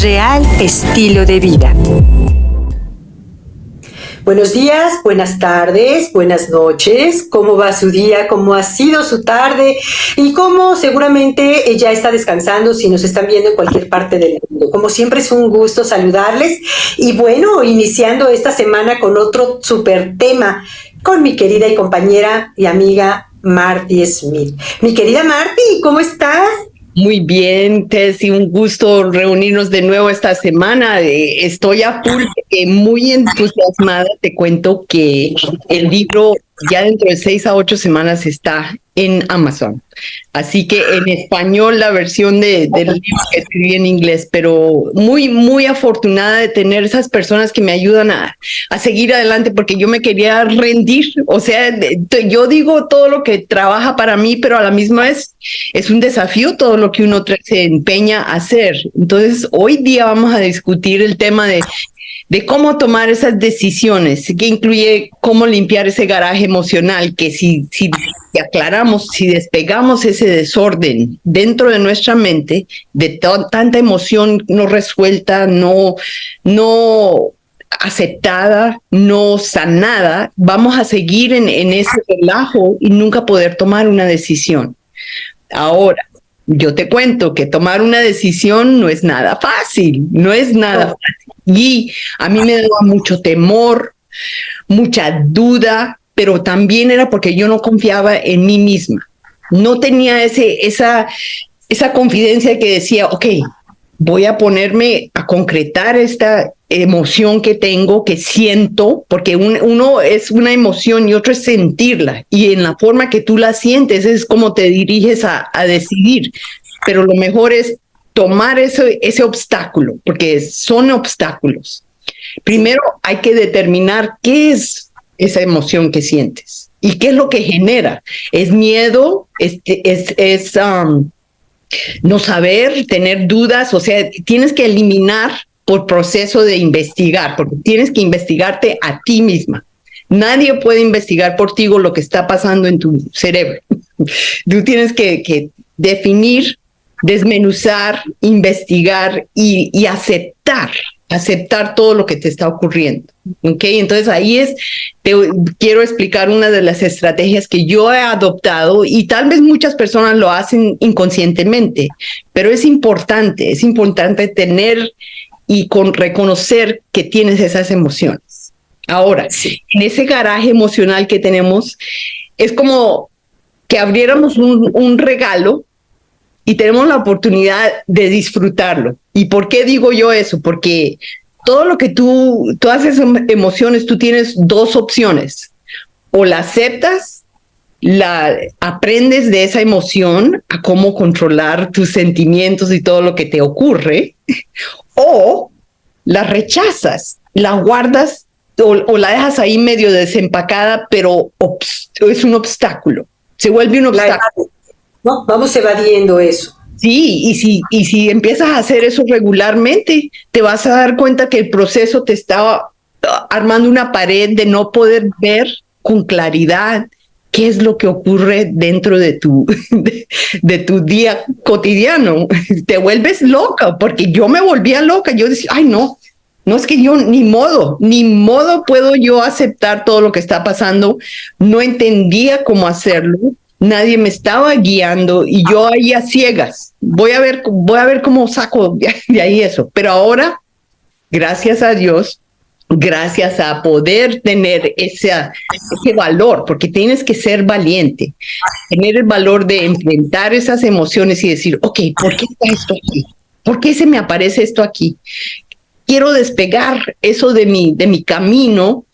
real estilo de vida. Buenos días, buenas tardes, buenas noches. ¿Cómo va su día? ¿Cómo ha sido su tarde? Y cómo seguramente ya está descansando si nos están viendo en cualquier parte del mundo. Como siempre es un gusto saludarles. Y bueno, iniciando esta semana con otro súper tema con mi querida y compañera y amiga Marty Smith. Mi querida Marty, ¿cómo estás? Muy bien, Tessy, un gusto reunirnos de nuevo esta semana. Estoy a full, muy entusiasmada. Te cuento que el libro ya dentro de 6 a 8 semanas está en Amazon. Así que en español la versión del libro que escribí en inglés, pero muy, muy afortunada de tener esas personas que me ayudan a seguir adelante porque yo me quería rendir. O sea, yo digo todo lo que trabaja para mí, pero a la misma vez es un desafío todo lo que uno se empeña a hacer. Entonces, hoy día vamos a discutir el tema de cómo tomar esas decisiones, que incluye cómo limpiar ese garaje emocional, que si aclaramos, si despegamos ese desorden dentro de nuestra mente, de tanta emoción no resuelta, no aceptada, no sanada, vamos a seguir en ese relajo y nunca poder tomar una decisión. Ahora, yo te cuento que tomar una decisión no es nada fácil, no es nada fácil. Y a mí me daba mucho temor, mucha duda, pero también era porque yo no confiaba en mí misma. No tenía esa confidencia que decía, ok, voy a ponerme a concretar esta emoción que tengo, que siento, porque uno es una emoción y otro es sentirla. Y en la forma que tú la sientes es como te diriges a decidir. Pero lo mejor es tomar ese obstáculo, porque son obstáculos. Primero hay que determinar qué es esa emoción que sientes y qué es lo que genera. ¿Es miedo? ¿Es no saber, tener dudas? O sea, tienes que eliminar por proceso de investigar, porque tienes que investigarte a ti misma. Nadie puede investigar por ti lo que está pasando en tu cerebro. Tú tienes que definir, desmenuzar, investigar y aceptar todo lo que te está ocurriendo. ¿Okay? Entonces ahí te quiero explicar una de las estrategias que yo he adoptado y tal vez muchas personas lo hacen inconscientemente, pero es importante tener y reconocer que tienes esas emociones. Ahora, en ese garaje emocional que tenemos, es como que abriéramos un regalo y tenemos la oportunidad de disfrutarlo. ¿Y por qué digo yo eso? Porque todo lo que todas esas emociones, tú tienes dos opciones. O la aceptas, aprendes de esa emoción a cómo controlar tus sentimientos y todo lo que te ocurre, o la rechazas, la guardas o la dejas ahí medio desempacada, pero es un obstáculo. Se vuelve un obstáculo. ¿No? Vamos evadiendo eso. Sí, y si empiezas a hacer eso regularmente, te vas a dar cuenta que el proceso te está armando una pared de no poder ver con claridad qué es lo que ocurre dentro de tu día cotidiano. Te vuelves loca, porque yo me volvía loca. Yo decía, ay, no es que yo ni modo puedo yo aceptar todo lo que está pasando. No entendía cómo hacerlo. Nadie me estaba guiando y yo ahí a ciegas. Voy a ver cómo saco de ahí eso. Pero ahora, gracias a Dios, gracias a poder tener ese valor, porque tienes que ser valiente, tener el valor de enfrentar esas emociones y decir, ok, ¿por qué está esto aquí? ¿Por qué se me aparece esto aquí? Quiero despegar eso de mi camino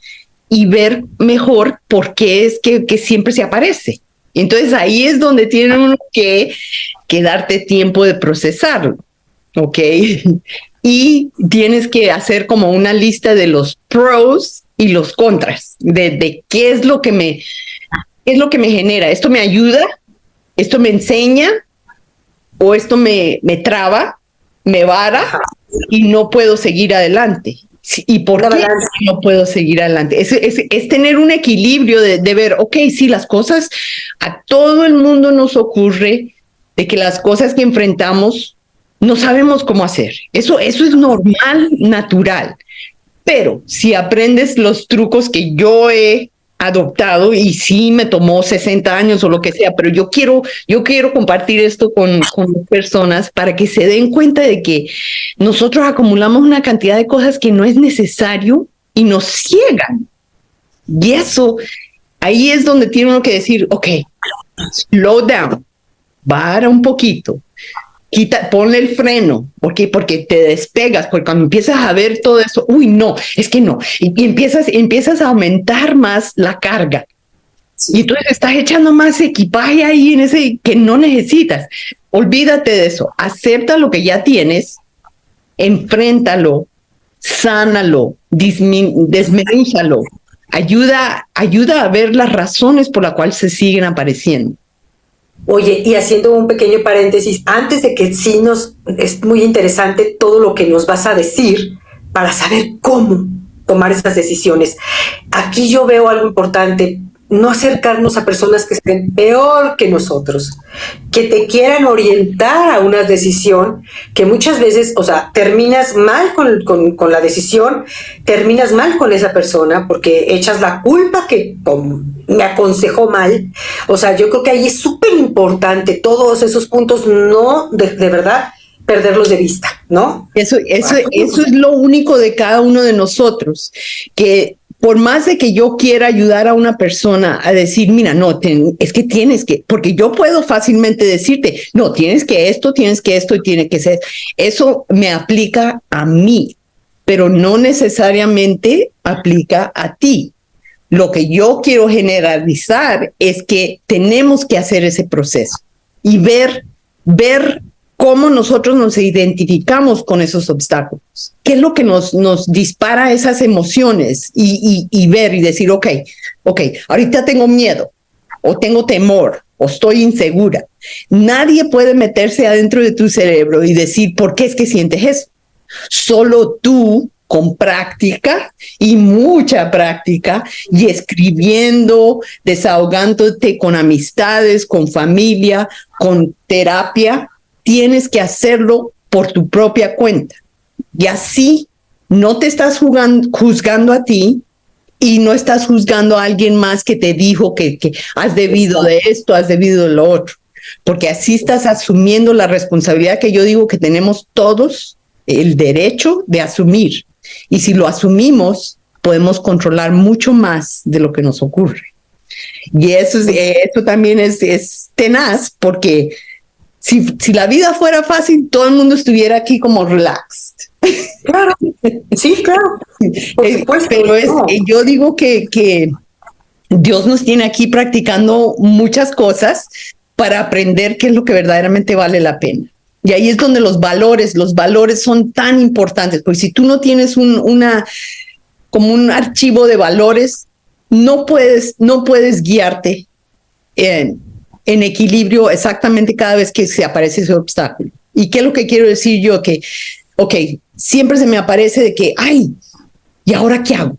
y ver mejor por qué es que siempre se aparece. Entonces ahí es donde tiene uno que darte tiempo de procesarlo, ¿ok? Y tienes que hacer como una lista de los pros y los contras, de qué es lo que me genera. ¿Esto me ayuda? ¿Esto me enseña? ¿O esto me traba, me vara y no puedo seguir adelante? ¿Y por qué no puedo seguir adelante? Es tener un equilibrio de ver, ok, sí, las cosas, a todo el mundo nos ocurre de que las cosas que enfrentamos no sabemos cómo hacer. Eso es normal, natural. Pero si aprendes los trucos que yo he adoptado, y sí me tomó 60 años o lo que sea, pero yo quiero compartir esto con las personas para que se den cuenta de que nosotros acumulamos una cantidad de cosas que no es necesario y nos ciegan. Y eso, ahí es donde tiene uno que decir, ok, slow down, para un poquito. Ponle el freno, porque te despegas, porque cuando empiezas a ver todo eso, uy, no, es que no, y empiezas a aumentar más la carga. Sí. Y entonces estás echando más equipaje ahí en ese que no necesitas. Olvídate de eso, acepta lo que ya tienes, enfréntalo, sánalo, desmenúzalo, ayuda a ver las razones por las cuales se siguen apareciendo. Oye, y haciendo un pequeño paréntesis, antes de que sí es muy interesante todo lo que nos vas a decir para saber cómo tomar esas decisiones. Aquí yo veo algo importante, no acercarnos a personas que estén peor que nosotros, que te quieran orientar a una decisión que muchas veces, o sea, terminas mal con la decisión, terminas mal con esa persona porque echas la culpa que me aconsejó mal. O sea, yo creo que ahí es súper importante todos esos puntos, no de verdad perderlos de vista, ¿no? Eso es lo único de cada uno de nosotros, que por más de que yo quiera ayudar a una persona a decir, mira, no, es que tienes que, porque yo puedo fácilmente decirte, no, tienes que esto y tiene que ser. Eso me aplica a mí, pero no necesariamente aplica a ti. Lo que yo quiero generalizar es que tenemos que hacer ese proceso y ver cómo nosotros nos identificamos con esos obstáculos, qué es lo que nos dispara esas emociones y ver y decir, ok, ahorita tengo miedo o tengo temor o estoy insegura. Nadie puede meterse adentro de tu cerebro y decir, ¿por qué es que sientes eso? Solo tú, con práctica y mucha práctica y escribiendo, desahogándote con amistades, con familia, con terapia, tienes que hacerlo por tu propia cuenta. Y así no te estás juzgando a ti y no estás juzgando a alguien más que te dijo que has debido de esto, has debido de lo otro. Porque así estás asumiendo la responsabilidad que yo digo que tenemos todos el derecho de asumir. Y si lo asumimos, podemos controlar mucho más de lo que nos ocurre. Y eso también es tenaz, porque si la vida fuera fácil, todo el mundo estuviera aquí como relaxed. Claro, sí, claro. Por supuesto, pero yo digo que Dios nos tiene aquí practicando muchas cosas para aprender qué es lo que verdaderamente vale la pena. Y ahí es donde los valores son tan importantes, porque si tú no tienes como un archivo de valores, no puedes guiarte en equilibrio exactamente cada vez que se aparece ese obstáculo. ¿Y qué es lo que quiero decir yo? Que, siempre se me aparece de que, ¿y ahora qué hago?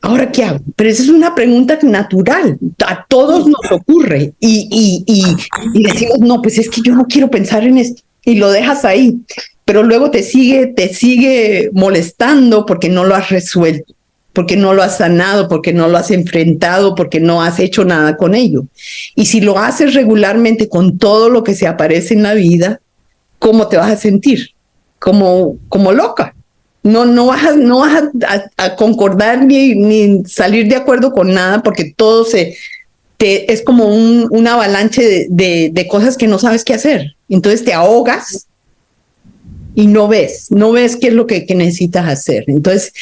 ¿Ahora qué hago? Pero esa es una pregunta natural, a todos nos ocurre y decimos, no, pues es que yo no quiero pensar en esto. Y lo dejas ahí, pero luego te sigue molestando porque no lo has resuelto, porque no lo has sanado, porque no lo has enfrentado, porque no has hecho nada con ello. Y si lo haces regularmente con todo lo que se aparece en la vida, ¿cómo te vas a sentir? Como loca. No vas a concordar ni salir de acuerdo con nada, porque todo es como una avalanche de cosas que no sabes qué hacer. Entonces te ahogas y no ves qué es lo que necesitas hacer. Entonces,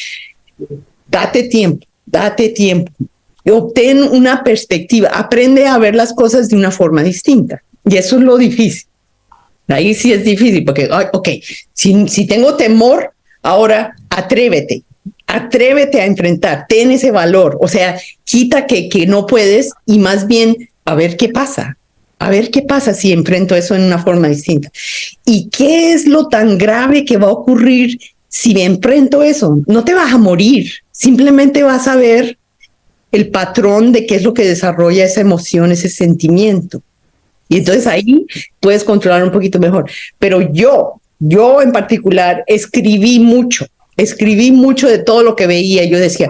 date tiempo. Obtén una perspectiva, aprende a ver las cosas de una forma distinta. Y eso es lo difícil. Ahí sí es difícil, porque, si tengo temor, ahora atrévete a enfrentar, ten ese valor, o sea, quita que no puedes y más bien a ver qué pasa si enfrento eso en una forma distinta. ¿Y qué es lo tan grave que va a ocurrir si me enfrento eso? No te vas a morir, simplemente vas a ver el patrón de qué es lo que desarrolla esa emoción, ese sentimiento. Y entonces ahí puedes controlar un poquito mejor. Pero yo yo en particular escribí mucho de todo lo que veía. Yo decía,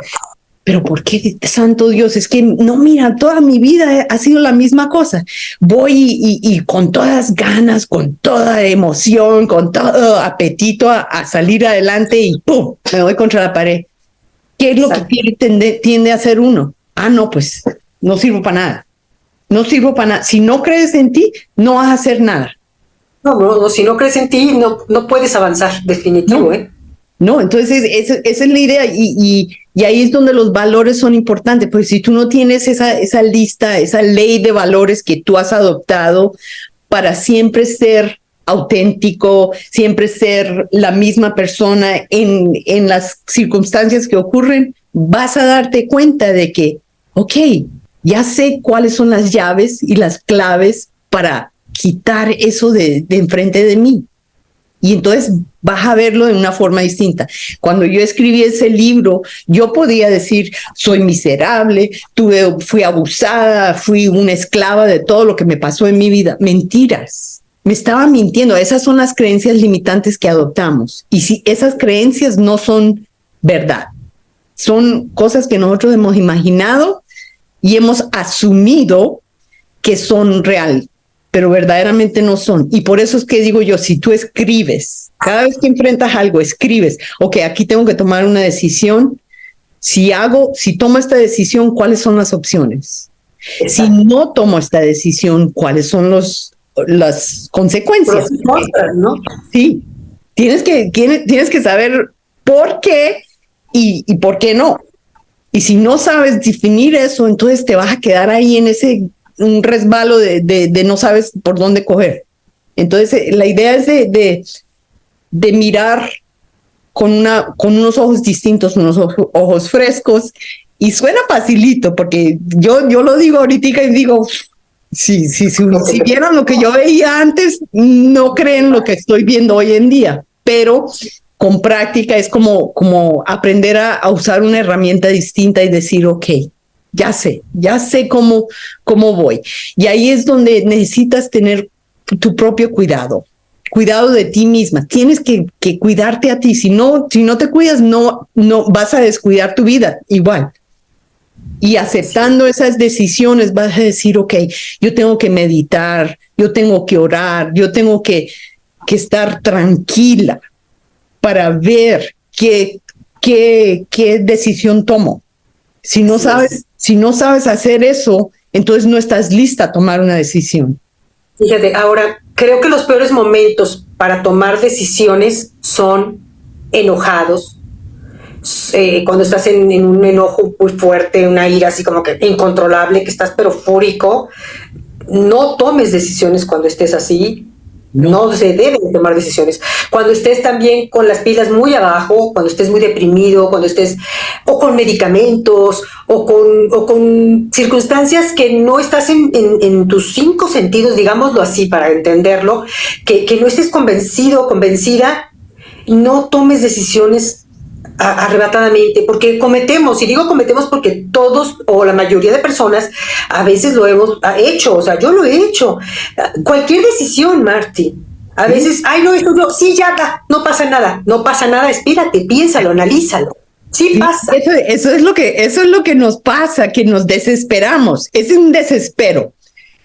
pero ¿por qué, santo Dios? Es que no, mira, toda mi vida ha sido la misma cosa. Voy y con todas ganas, con toda emoción, con todo apetito a salir adelante y ¡pum! Me doy contra la pared. ¿Qué es lo que tiende a hacer uno? Ah, no, pues no sirvo para nada. No sirvo para nada. Si no crees en ti, no vas a hacer nada. No, si no crees en ti, no puedes avanzar, definitivo, ¿eh? No, entonces esa es la idea y ahí es donde los valores son importantes, porque si tú no tienes esa lista, esa ley de valores que tú has adoptado para siempre ser auténtico, siempre ser la misma persona en las circunstancias que ocurren, vas a darte cuenta de que, ok, ya sé cuáles son las llaves y las claves para quitar eso de enfrente de mí. Y entonces vas a verlo de una forma distinta. Cuando yo escribí ese libro, yo podía decir, soy miserable, fui abusada, fui una esclava de todo lo que me pasó en mi vida. Mentiras. Me estaba mintiendo. Esas son las creencias limitantes que adoptamos. Y si esas creencias no son verdad, son cosas que nosotros hemos imaginado y hemos asumido que son real, pero verdaderamente no son. Y por eso es que digo yo, si tú escribes, cada vez que enfrentas algo, escribes, ok, aquí tengo que tomar una decisión. Si tomo esta decisión, ¿cuáles son las opciones? Exacto. Si no tomo esta decisión, ¿cuáles son las consecuencias? ¿No? Sí, tienes que saber por qué y por qué no. Y si no sabes definir eso, entonces te vas a quedar ahí en un resbalo de no sabes por dónde coger. Entonces, la idea es de mirar con unos ojos distintos, unos ojos frescos, y suena facilito, porque yo lo digo ahorita y digo, si vieran lo que yo veía antes, no creen lo que estoy viendo hoy en día, pero con práctica es como aprender a usar una herramienta distinta y decir, ok, ya sé cómo voy. Y ahí es donde necesitas tener tu propio cuidado de ti misma. Tienes que cuidarte a ti. Si no te cuidas, no vas a descuidar tu vida igual. Y aceptando esas decisiones vas a decir, ok, yo tengo que meditar, yo tengo que orar, yo tengo que estar tranquila para ver qué decisión tomo. Si no sabes hacer eso, entonces no estás lista a tomar una decisión. Fíjate, ahora, creo que los peores momentos para tomar decisiones son enojados, cuando estás en un enojo muy fuerte, una ira así como que incontrolable, que estás pero fúrico. No tomes decisiones cuando estés así. No se deben tomar decisiones. Cuando estés también con las pilas muy abajo, cuando estés muy deprimido, cuando estés o con medicamentos o con circunstancias que no estás en tus 5 sentidos, digámoslo así para entenderlo, que no estés convencido o convencida, no tomes decisiones arrebatadamente, porque cometemos, y digo cometemos porque todos o la mayoría de personas a veces lo hemos hecho, o sea, yo lo he hecho. Cualquier decisión, Marty, a veces, ay, no, esto no, sí, ya, no pasa nada, espérate, piénsalo, analízalo. Sí pasa. Eso es lo que nos pasa, que nos desesperamos. Es un desespero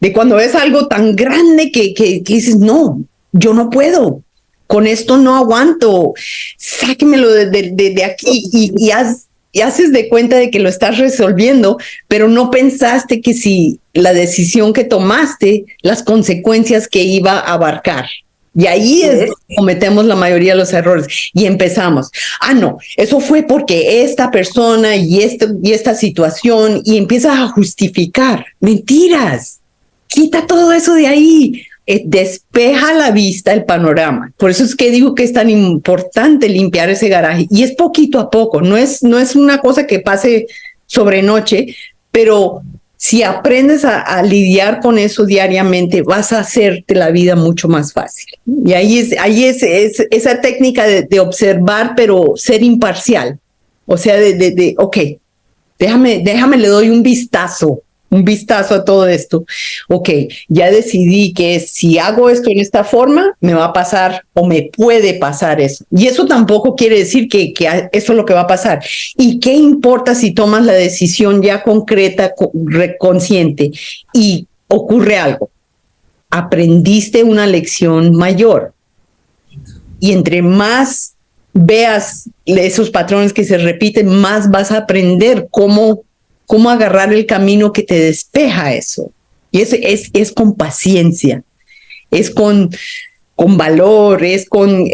de cuando ves algo tan grande que dices, no, yo no puedo. Con esto no aguanto, sáquemelo de aquí y haces de cuenta de que lo estás resolviendo, pero no pensaste que si la decisión que tomaste, las consecuencias que iba a abarcar. Y ahí es donde cometemos la mayoría de los errores y empezamos. No, eso fue porque esta persona y esta situación, y empiezas a justificar. Mentiras. Quita todo eso de ahí. Despeja la vista el panorama. Por eso es que digo que es tan importante limpiar ese garaje, y es poquito a poco, no es una cosa que pase sobre noche, pero si aprendes a lidiar con eso diariamente, vas a hacerte la vida mucho más fácil. Y ahí es esa técnica de observar, pero ser imparcial. O sea, ok, déjame, le doy un vistazo un vistazo a todo esto. Ok, ya decidí que si hago esto en esta forma, me va a pasar o me puede pasar eso. Y eso tampoco quiere decir que eso es lo que va a pasar. ¿Y qué importa si tomas la decisión ya concreta, consciente y ocurre algo? Aprendiste una lección mayor. Y entre más veas esos patrones que se repiten, más vas a aprender cómo agarrar el camino que te despeja eso. Y es con paciencia, es con valor, es con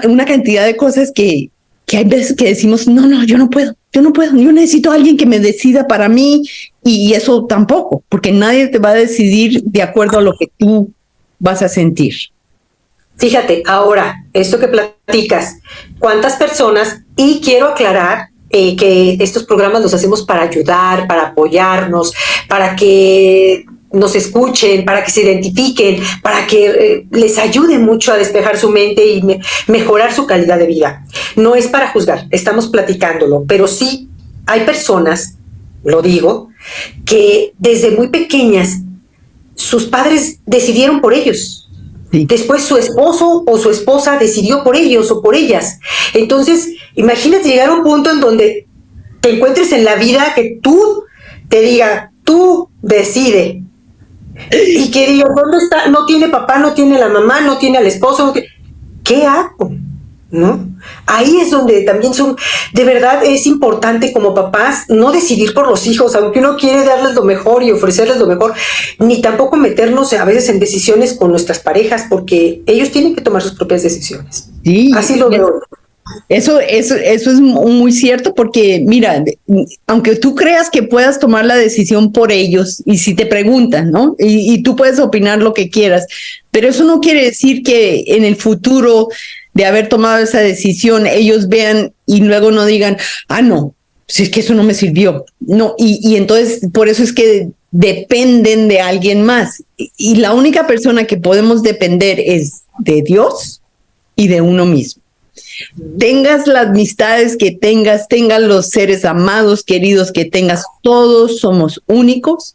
una cantidad de cosas que hay veces que decimos, no, yo no puedo, yo necesito a alguien que me decida para mí, y eso tampoco, porque nadie te va a decidir de acuerdo a lo que tú vas a sentir. Fíjate, ahora, esto que platicas, ¿cuántas personas? Y quiero aclarar que estos programas los hacemos para ayudar, para apoyarnos, para que nos escuchen, para que se identifiquen, para que les ayude mucho a despejar su mente y mejorar su calidad de vida. No es para juzgar, estamos platicándolo, pero sí hay personas, lo digo, que desde muy pequeñas sus padres decidieron por ellos. Sí. Después su esposo o su esposa decidió por ellos o por ellas. Entonces, imagínate llegar a un punto en donde te encuentres en la vida que tú te diga, tú decide. Y que diga, ¿dónde está? No tiene papá, no tiene la mamá, no tiene al esposo. ¿Qué hago? ¿No? Ahí es donde también de verdad es importante como papás no decidir por los hijos, aunque uno quiere darles lo mejor y ofrecerles lo mejor, ni tampoco meternos a veces en decisiones con nuestras parejas, porque ellos tienen que tomar sus propias decisiones. Sí, así lo veo. Eso es muy cierto, porque mira, aunque tú creas que puedas tomar la decisión por ellos, y si te preguntan, ¿no? Y tú puedes opinar lo que quieras, pero eso no quiere decir que en el futuro de haber tomado esa decisión, ellos vean y luego no digan, no, si es que eso no me sirvió. No, y entonces por eso es que dependen de alguien más. Y la única persona que podemos depender es de Dios y de uno mismo. Tengas las amistades que tengas los seres amados, queridos que tengas, todos somos únicos,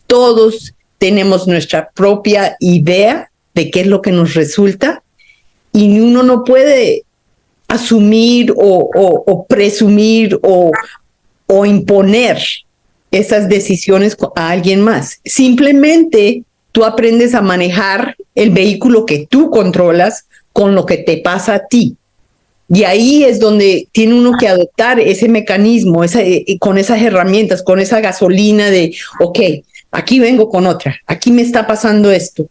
todos tenemos nuestra propia idea de qué es lo que nos resulta, y uno no puede asumir o presumir o imponer esas decisiones a alguien más. Simplemente tú aprendes a manejar el vehículo que tú controlas con lo que te pasa a ti. Y ahí es donde tiene uno que adoptar ese mecanismo, con esas herramientas, con esa gasolina de, ok, aquí vengo con otra, aquí me está pasando esto.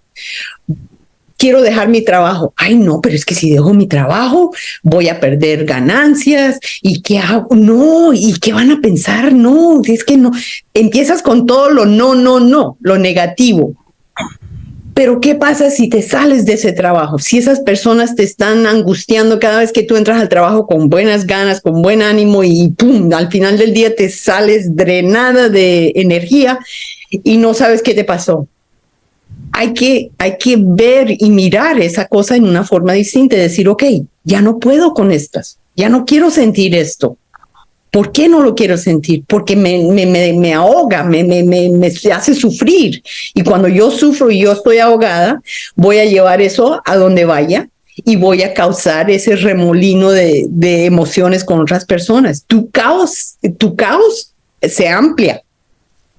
Quiero dejar mi trabajo. Ay, no, pero es que si dejo mi trabajo voy a perder ganancias. ¿Y qué hago? No, ¿y qué van a pensar? No, es que no. Empiezas con todo lo no, lo negativo. Pero ¿qué pasa si te sales de ese trabajo? Si esas personas te están angustiando cada vez que tú entras al trabajo con buenas ganas, con buen ánimo, y ¡pum!, al final del día te sales drenada de energía y no sabes qué te pasó. Hay que ver y mirar esa cosa en una forma distinta y decir, ok, ya no puedo con estas, ya no quiero sentir esto. ¿Por qué no lo quiero sentir? Porque me ahoga, me hace sufrir. Y cuando yo sufro y yo estoy ahogada, voy a llevar eso a donde vaya y voy a causar ese remolino de emociones con otras personas. Tu caos se amplia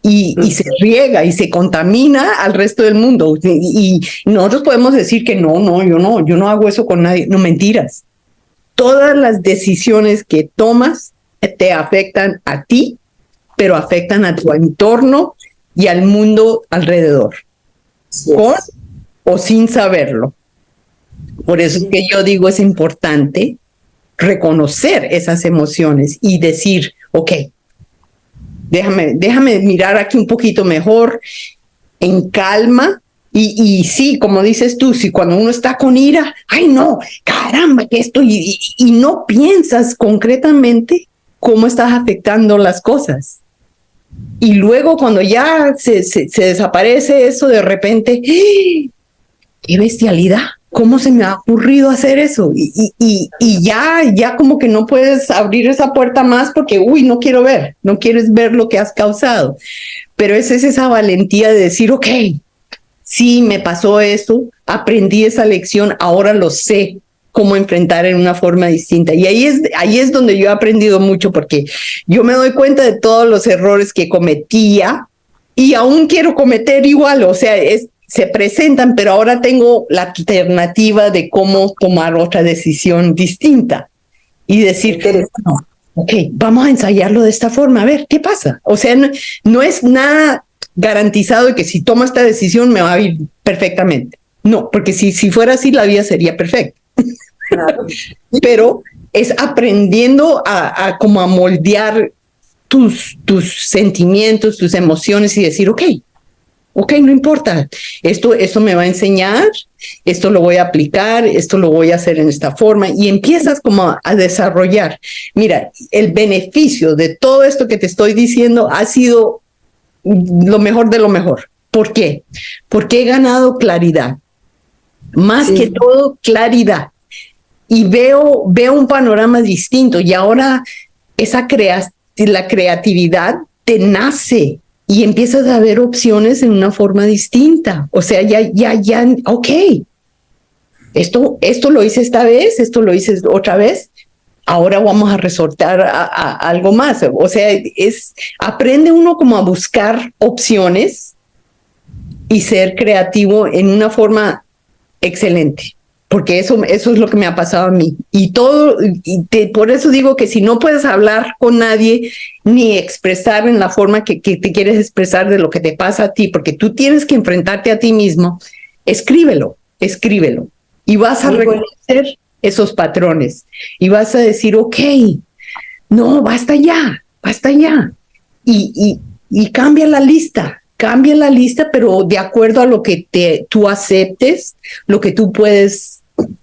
y se riega y se contamina al resto del mundo. Y nosotros podemos decir que no, yo no hago eso con nadie. No, mentiras. Todas las decisiones que tomas te afectan a ti, pero afectan a tu entorno y al mundo alrededor, con o sin saberlo. Por eso es que yo digo, es importante reconocer esas emociones y decir, ok, déjame mirar aquí un poquito mejor, en calma. Y sí, como dices tú, si cuando uno está con ira, ay no, caramba, que esto, y no piensas concretamente cómo estás afectando las cosas. Y luego cuando ya se desaparece eso, de repente, ¡qué bestialidad! ¿Cómo se me ha ocurrido hacer eso? Y ya como que no puedes abrir esa puerta más porque, no quieres ver lo que has causado. pero es esa valentía de decir, ok, sí, me pasó eso, aprendí esa lección, ahora lo sé cómo enfrentar en una forma distinta. Y ahí es donde yo he aprendido mucho, porque yo me doy cuenta de todos los errores que cometía y aún quiero cometer igual, o sea, se presentan, pero ahora tengo la alternativa de cómo tomar otra decisión distinta y decir, no, ok, vamos a ensayarlo de esta forma, a ver, ¿qué pasa? O sea, no es nada garantizado de que si tomo esta decisión me va a ir perfectamente. No, porque si fuera así, la vida sería perfecta. Claro. Pero es aprendiendo a como a moldear tus sentimientos, tus emociones y decir, ok, no importa, esto me va a enseñar, esto lo voy a aplicar, esto lo voy a hacer en esta forma, y empiezas como a desarrollar. Mira, el beneficio de todo esto que te estoy diciendo ha sido lo mejor de lo mejor. ¿Por qué? Porque he ganado claridad, más que todo claridad, y veo un panorama distinto, y ahora la creatividad te nace y empiezas a ver opciones en una forma distinta. O sea, ya, ok, esto lo hice esta vez, esto lo hice otra vez, ahora vamos a resortar a algo más. O sea, aprende uno como a buscar opciones y ser creativo en una forma excelente. Porque eso es lo que me ha pasado a mí. Por eso digo que si no puedes hablar con nadie ni expresar en la forma que te quieres expresar de lo que te pasa a ti, porque tú tienes que enfrentarte a ti mismo, escríbelo. Y vas a reconocer esos patrones. Y vas a decir, ok, no, basta ya. Y cambia la lista, pero de acuerdo a lo que tú aceptes, lo que tú puedes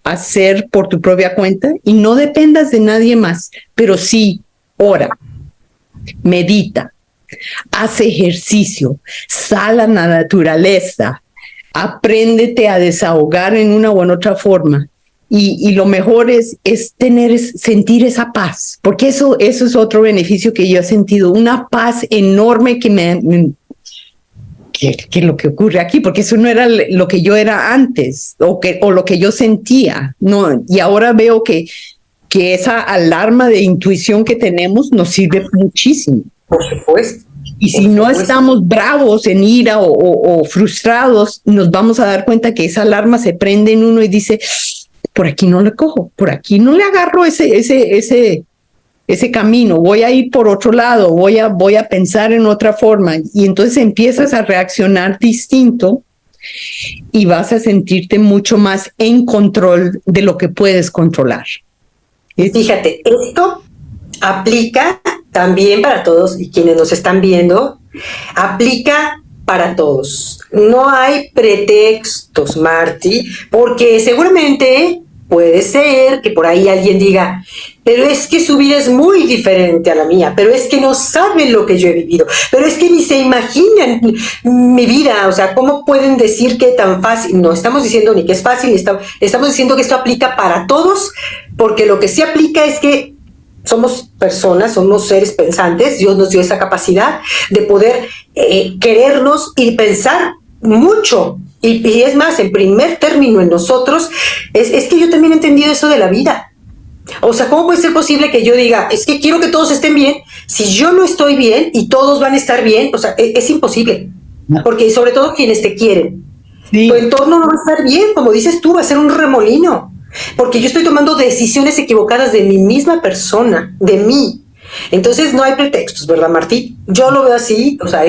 hacer por tu propia cuenta, y no dependas de nadie más, pero sí, ora, medita, haz ejercicio, sal a la naturaleza, apréndete a desahogar en una u otra forma. Y lo mejor es sentir esa paz, porque eso es otro beneficio que yo he sentido, una paz enorme que lo que ocurre aquí, porque eso no era lo que yo era antes, o lo que yo sentía, no, y ahora veo que esa alarma de intuición que tenemos nos sirve muchísimo. Por supuesto. Y si no estamos bravos, en ira o frustrados, nos vamos a dar cuenta que esa alarma se prende en uno y dice, por aquí no le cojo, por aquí no le agarro ese camino, voy a ir por otro lado, voy a pensar en otra forma, y entonces empiezas a reaccionar distinto y vas a sentirte mucho más en control de lo que puedes controlar. Fíjate, esto aplica también para todos y quienes nos están viendo, aplica para todos. No hay pretextos, Marty, porque seguramente puede ser que por ahí alguien diga, pero es que su vida es muy diferente a la mía, pero es que no saben lo que yo he vivido, pero es que ni se imaginan mi vida, o sea, ¿cómo pueden decir que tan fácil? No estamos diciendo ni que es fácil, estamos diciendo que esto aplica para todos, porque lo que sí aplica es que somos personas, somos seres pensantes, Dios nos dio esa capacidad de poder querernos y pensar mucho. Y es más, en primer término en nosotros, es que yo también he entendido eso de la vida. O sea, ¿cómo puede ser posible que yo diga, es que quiero que todos estén bien, si yo no estoy bien y todos van a estar bien? O sea, es imposible. No. Porque sobre todo quienes te quieren. Sí. Tu entorno no va a estar bien, como dices tú, va a ser un remolino. Porque yo estoy tomando decisiones equivocadas de mi misma persona, de mí. Entonces no hay pretextos, ¿verdad, Martí? Yo lo veo así, o sea,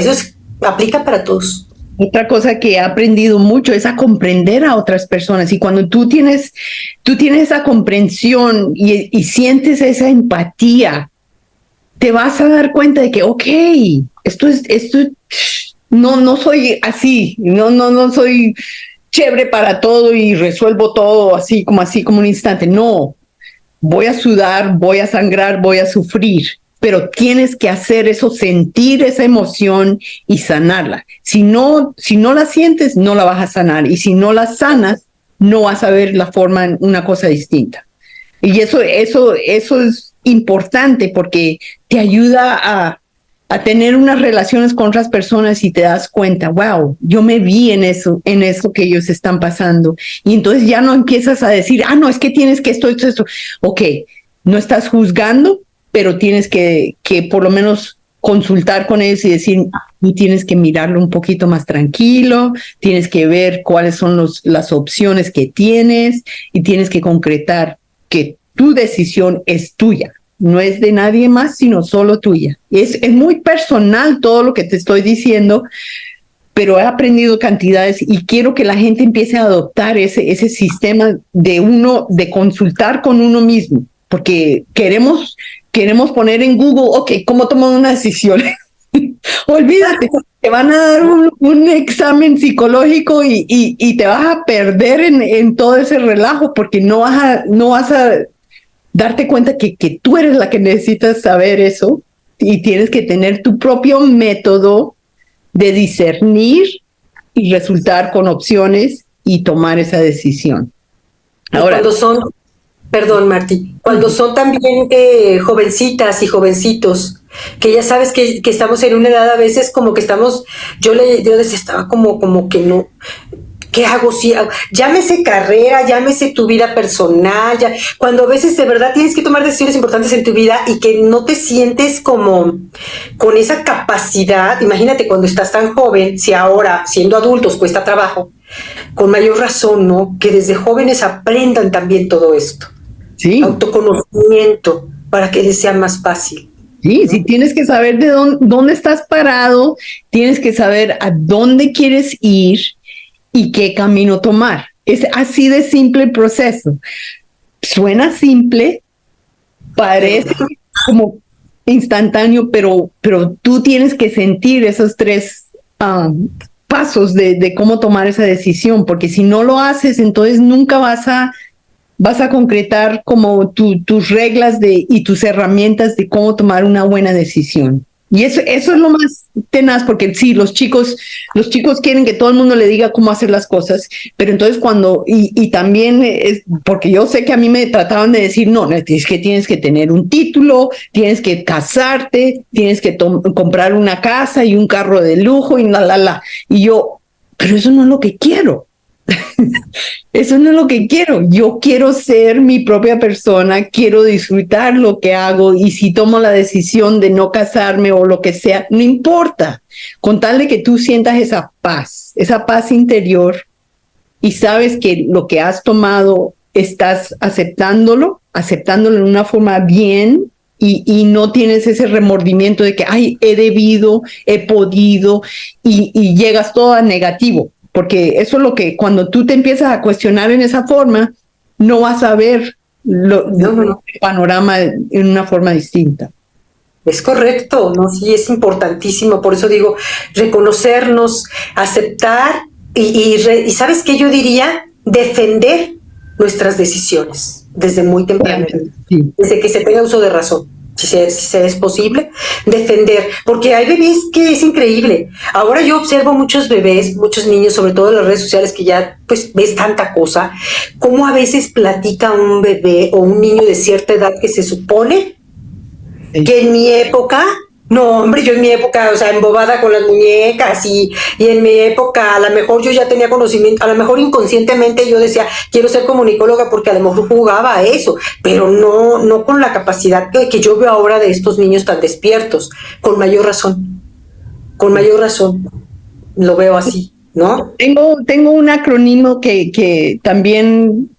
aplica para todos. Otra cosa que he aprendido mucho es a comprender a otras personas, y cuando tú tienes esa comprensión y sientes esa empatía, te vas a dar cuenta de que, ok, esto no soy así, no soy chévere para todo y resuelvo todo así como un instante. No, voy a sudar, voy a sangrar, voy a sufrir, pero tienes que hacer eso, sentir esa emoción y sanarla. Si no la sientes, no la vas a sanar, y si no la sanas, no vas a ver la forma en una cosa distinta. Y eso es importante, porque te ayuda a tener unas relaciones con otras personas y te das cuenta, wow, yo me vi en eso que ellos están pasando. Y entonces ya no empiezas a decir, no, es que tienes que esto. Ok, no estás juzgando, pero tienes que por lo menos consultar con ellos y decir, tú tienes que mirarlo un poquito más tranquilo, tienes que ver cuáles son las opciones que tienes y tienes que concretar que tu decisión es tuya. No es de nadie más, sino solo tuya. Es muy personal todo lo que te estoy diciendo, pero he aprendido cantidades y quiero que la gente empiece a adoptar ese sistema de consultar con uno mismo, porque queremos poner en Google, ok, ¿cómo tomo una decisión? Olvídate, te van a dar un examen psicológico y te vas a perder en todo ese relajo, porque no vas a darte cuenta que tú eres la que necesitas saber eso y tienes que tener tu propio método de discernir y resultar con opciones y tomar esa decisión. Ahora, perdón, Martí, cuando son también jovencitas y jovencitos, que ya sabes que estamos en una edad a veces como que estamos, yo decía, estaba como que no, ¿qué hago? Si llámese carrera, llámese tu vida personal, cuando a veces de verdad tienes que tomar decisiones importantes en tu vida y que no te sientes como con esa capacidad. Imagínate cuando estás tan joven, si ahora siendo adultos cuesta trabajo, con mayor razón, ¿no? Que desde jóvenes aprendan también todo esto. Sí. Autoconocimiento para que les sea más fácil. Sí, ¿no? Sí, tienes que saber de dónde estás parado, tienes que saber a dónde quieres ir y qué camino tomar. Es así de simple el proceso. Suena simple, parece como instantáneo, pero tú tienes que sentir esos 3 pasos de cómo tomar esa decisión, porque si no lo haces, entonces nunca vas a concretar como tus reglas y tus herramientas de cómo tomar una buena decisión. Y eso es lo más tenaz, porque sí, los chicos quieren que todo el mundo le diga cómo hacer las cosas, pero entonces y también es, porque yo sé que a mí me trataban de decir, no, es que tienes que tener un título, tienes que casarte, tienes que comprar una casa y un carro de lujo y y yo, pero eso no es lo que quiero. Eso no es lo que quiero. Yo quiero ser mi propia persona, quiero disfrutar lo que hago y si tomo la decisión de no casarme o lo que sea, no importa. Con tal de que tú sientas esa paz interior y sabes que lo que has tomado estás aceptándolo en una forma bien y no tienes ese remordimiento de que, he debido, he podido y llegas todo a negativo. Porque eso es lo que cuando tú te empiezas a cuestionar en esa forma, no vas a ver el panorama en una forma distinta. Es correcto, ¿no? Sí, es importantísimo. Por eso digo, reconocernos, aceptar y ¿sabes qué yo diría? Defender nuestras decisiones desde muy temprano, sí. Desde que se tenga uso de razón. Si se es posible, defender, porque hay bebés que es increíble. Ahora yo observo muchos bebés, muchos niños, sobre todo en las redes sociales, que ya pues ves tanta cosa, cómo a veces platica un bebé o un niño de cierta edad que se supone que en mi época, no hombre, yo en mi época, o sea, embobada con las muñecas y en mi época a lo mejor yo ya tenía conocimiento, a lo mejor inconscientemente yo decía, quiero ser comunicóloga porque a lo mejor jugaba a eso, pero no con la capacidad que yo veo ahora de estos niños tan despiertos, con mayor razón, lo veo así, ¿no? Tengo un acrónimo que también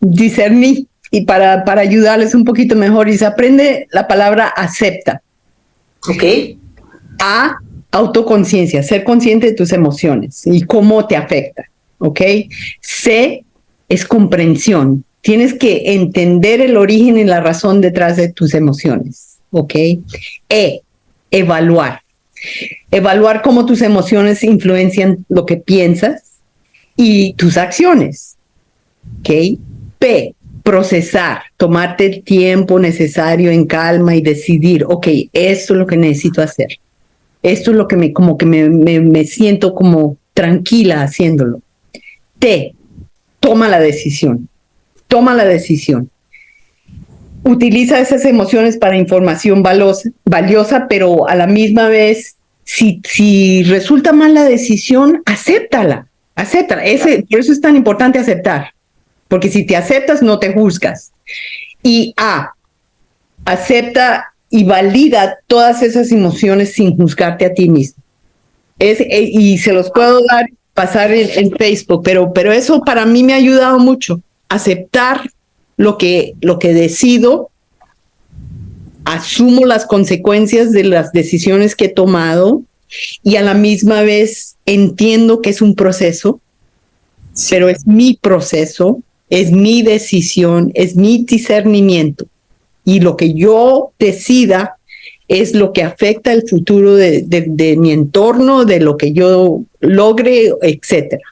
discerní y para ayudarles un poquito mejor, y se aprende la palabra acepta. Ok. A, autoconciencia, ser consciente de tus emociones y cómo te afecta, ¿ok? C, es comprensión. Tienes que entender el origen y la razón detrás de tus emociones, ¿ok? E, evaluar. Evaluar cómo tus emociones influencian lo que piensas y tus acciones, ¿ok? P, procesar, tomarte el tiempo necesario en calma y decidir, ok, esto es lo que necesito hacer. Esto es lo que me siento como tranquila haciéndolo. T, toma la decisión. utiliza esas emociones para información valiosa, pero a la misma vez, si resulta mal la decisión, acéptala. Por eso es tan importante aceptar, porque si te aceptas, no te juzgas. Y acepta y valida todas esas emociones sin juzgarte a ti mismo. Y se los puedo pasar en Facebook, pero eso para mí me ha ayudado mucho. Aceptar lo que decido, asumo las consecuencias de las decisiones que he tomado y a la misma vez entiendo que es un proceso, pero es mi proceso, es mi decisión, es mi discernimiento. Y lo que yo decida es lo que afecta el futuro de mi entorno, de lo que yo logre, etcétera.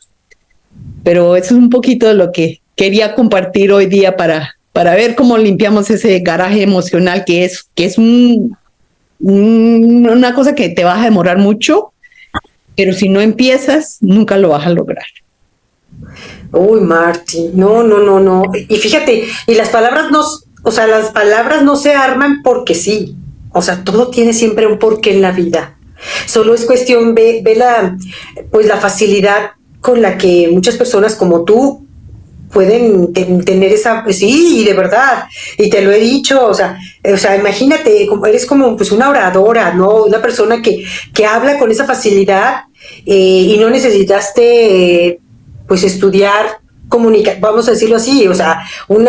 Pero eso es un poquito de lo que quería compartir hoy día para ver cómo limpiamos ese garaje emocional que es una cosa que te vas a demorar mucho, pero si no empiezas, nunca lo vas a lograr. Uy, Marty, no. Y fíjate, y las palabras no se arman porque sí. O sea, todo tiene siempre un porqué en la vida. Solo es cuestión, ve la facilidad con la que muchas personas como tú pueden tener esa, sí, y de verdad, y te lo he dicho, o sea, imagínate, eres como pues una oradora, ¿no? Una persona que habla con esa facilidad, y no necesitaste pues estudiar vamos a decirlo así, o sea, un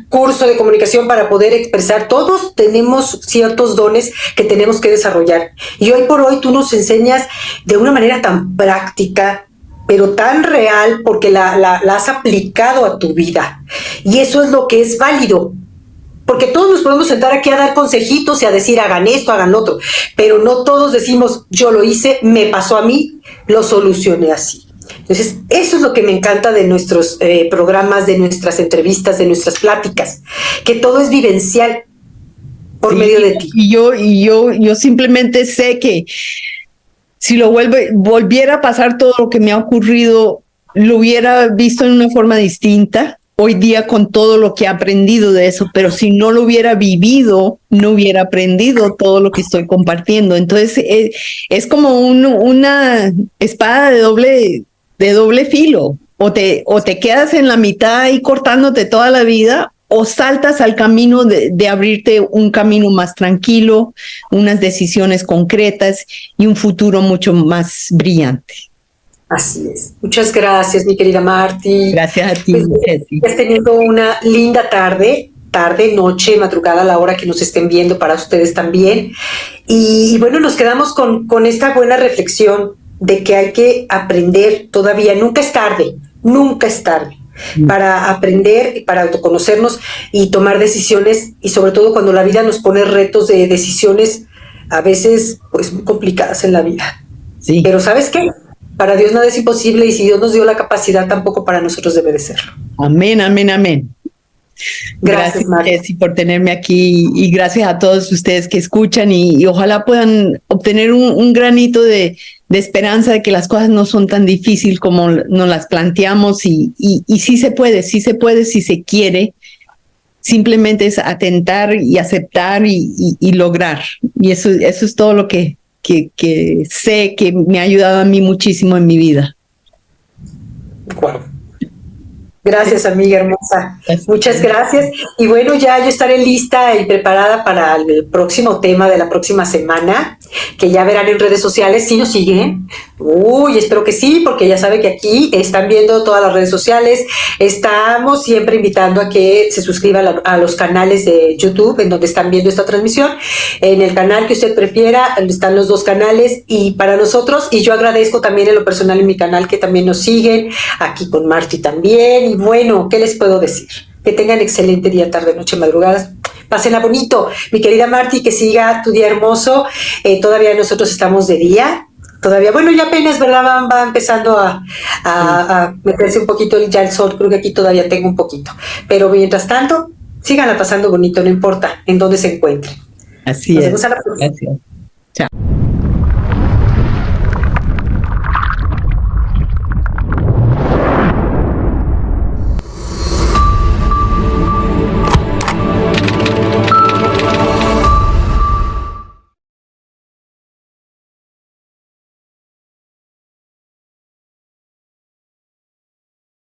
curso de comunicación para poder expresar. Todos tenemos ciertos dones que tenemos que desarrollar. Y hoy por hoy tú nos enseñas de una manera tan práctica, pero tan real, porque la has aplicado a tu vida. Y eso es lo que es válido. Porque todos nos podemos sentar aquí a dar consejitos y a decir hagan esto, hagan lo otro. Pero no todos decimos yo lo hice, me pasó a mí, lo solucioné así. Entonces, eso es lo que me encanta de nuestros programas, de nuestras entrevistas, de nuestras pláticas, que todo es vivencial por medio de ti. Y yo simplemente sé que si volviera a pasar todo lo que me ha ocurrido, lo hubiera visto en una forma distinta hoy día con todo lo que he aprendido de eso, pero si no lo hubiera vivido, no hubiera aprendido todo lo que estoy compartiendo. Entonces, es como una espada de doble filo, o te quedas en la mitad y cortándote toda la vida, o saltas al camino de abrirte un camino más tranquilo, unas decisiones concretas y un futuro mucho más brillante. Así es. Muchas gracias, mi querida Marty. Gracias a ti, Ceci. Estás teniendo una linda tarde, noche, madrugada, a la hora que nos estén viendo, para ustedes también. Y bueno, nos quedamos con esta buena reflexión de que hay que aprender todavía. Nunca es tarde para aprender, para autoconocernos y tomar decisiones, y sobre todo cuando la vida nos pone retos de decisiones a veces pues muy complicadas en la vida. Sí. Pero ¿sabes qué? Para Dios nada es imposible, y si Dios nos dio la capacidad, tampoco para nosotros debe de serlo. Amén, amén, amén. Gracias, Ceci, por tenerme aquí, y gracias a todos ustedes que escuchan, y ojalá puedan obtener un granito de esperanza de que las cosas no son tan difíciles como nos las planteamos, y sí se puede si se quiere. Simplemente es atentar y aceptar y lograr. Y eso es todo lo que sé que me ha ayudado a mí muchísimo en mi vida. Wow. Gracias, amiga hermosa. Gracias. Muchas gracias. Y bueno, ya yo estaré lista y preparada para el próximo tema de la próxima semana, que ya verán en redes sociales. ¿Sí nos siguen? Uy, espero que sí, porque ya saben que aquí están viendo todas las redes sociales. Estamos siempre invitando a que se suscriban a los canales de YouTube en donde están viendo esta transmisión. En el canal que usted prefiera están los dos canales, y para nosotros, y yo agradezco también en lo personal en mi canal que también nos siguen, aquí con Marty también. Y bueno, ¿qué les puedo decir? Que tengan excelente día, tarde, noche, madrugadas. Pásenla bonito, mi querida Marty, que siga tu día hermoso. Todavía nosotros estamos de día. Todavía, bueno, ya apenas, ¿verdad? Va empezando a meterse un poquito ya el sol. Creo que aquí todavía tengo un poquito. Pero mientras tanto, síganla pasando bonito, no importa en dónde se encuentren. Así es. Nos vemos a la próxima. Gracias. Chao.